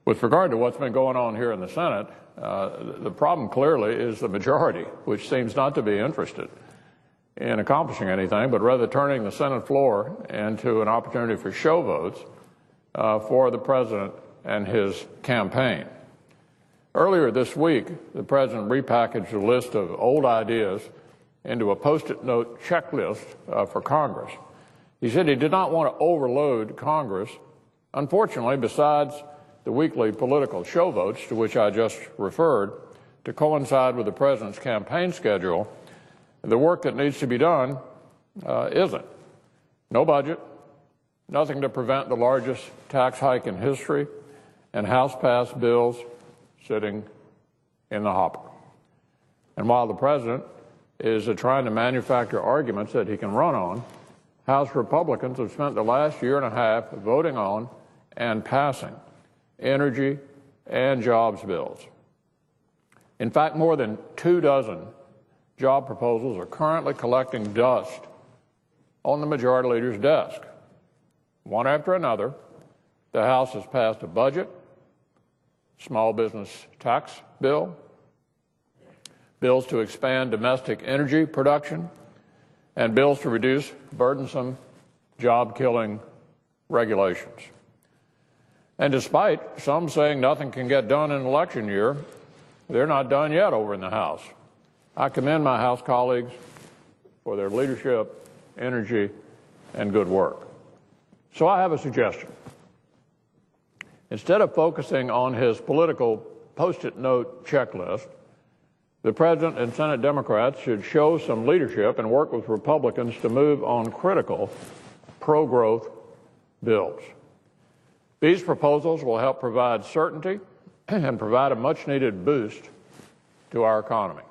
With regard to what's been going on here in the Senate, the problem clearly is the majority, which seems not to be interested in accomplishing anything, but rather turning the Senate floor into an opportunity for show votes for the president and his campaign. Earlier this week, the president repackaged a list of old ideas into a Post-it note checklist for Congress. He said he did not want to overload Congress. Unfortunately, besides the weekly political show votes to which I just referred, to coincide with the president's campaign schedule, the work that needs to be done isn't. No budget, nothing to prevent the largest tax hike in history, and House-passed bills sitting in the hopper. And while the president is trying to manufacture arguments that he can run on, House Republicans have spent the last year and a half voting on and passing energy and jobs bills. In fact, more than 24 job proposals are currently collecting dust on the majority leader's desk. One after another, the House has passed a budget, small business tax bill, bills to expand domestic energy production, and bills to reduce burdensome job-killing regulations. And despite some saying nothing can get done in an election year, they're not done yet over in the House. I commend my House colleagues for their leadership, energy, and good work. So I have a suggestion. Instead of focusing on his political Post-it note checklist, the President and Senate Democrats should show some leadership and work with Republicans to move on critical pro-growth bills. These proposals will help provide certainty and provide a much-needed boost to our economy.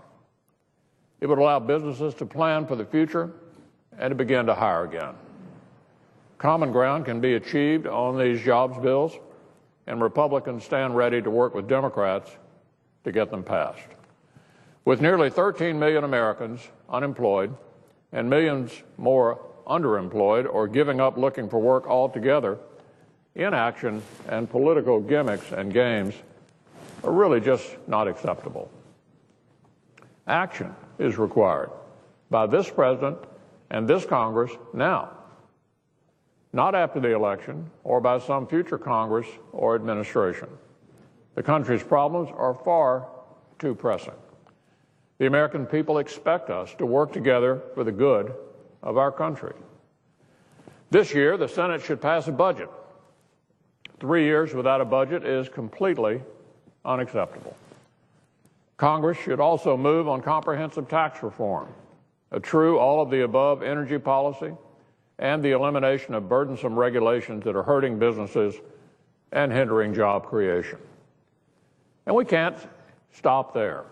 It would allow businesses to plan for the future and to begin to hire again. Common ground can be achieved on these jobs bills, and Republicans stand ready to work with Democrats to get them passed. With nearly 13 million Americans unemployed and millions more underemployed or giving up looking for work altogether, inaction and political gimmicks and games are really just not acceptable. Action is required by this president and this Congress now, not after the election or by some future Congress or administration. The country's problems are far too pressing. The American people expect us to work together for the good of our country. This year, the Senate should pass a budget. 3 years without a budget is completely unacceptable. Congress should also move on comprehensive tax reform, a true all-of-the-above energy policy, and the elimination of burdensome regulations that are hurting businesses and hindering job creation. And we can't stop there.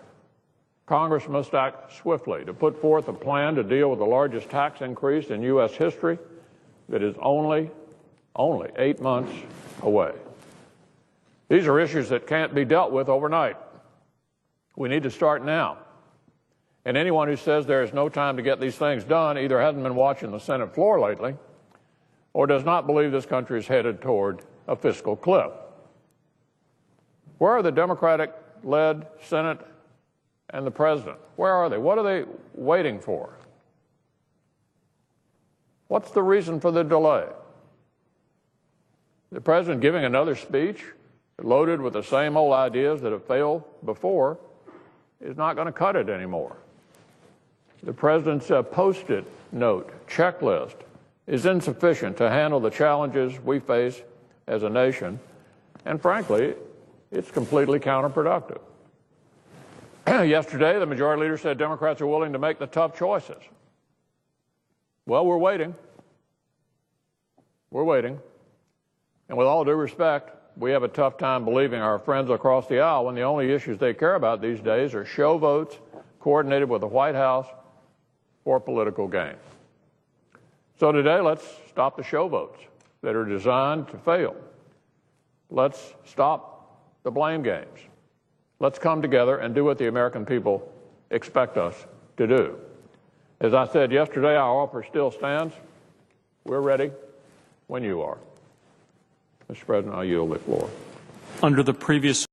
Congress must act swiftly to put forth a plan to deal with the largest tax increase in U.S. history that is only 8 months away. These are issues that can't be dealt with overnight. We need to start now. And anyone who says there is no time to get these things done either hasn't been watching the Senate floor lately or does not believe this country is headed toward a fiscal cliff. Where are the Democratic-led Senate and the President? Where are they? What are they waiting for? What's the reason for the delay? The President giving another speech loaded with the same old ideas that have failed before is not going to cut it anymore. The President's Post-it note checklist is insufficient to handle the challenges we face as a nation, and frankly, it's completely counterproductive. Yesterday, the majority leader said Democrats are willing to make the tough choices. Well, we're waiting. We're waiting. And with all due respect, we have a tough time believing our friends across the aisle when the only issues they care about these days are show votes coordinated with the White House for political gain. So today, let's stop the show votes that are designed to fail. Let's stop the blame games. Let's come together and do what the American people expect us to do. As I said yesterday, our offer still stands. We're ready when you are. Mr. President, I yield the floor. under the previous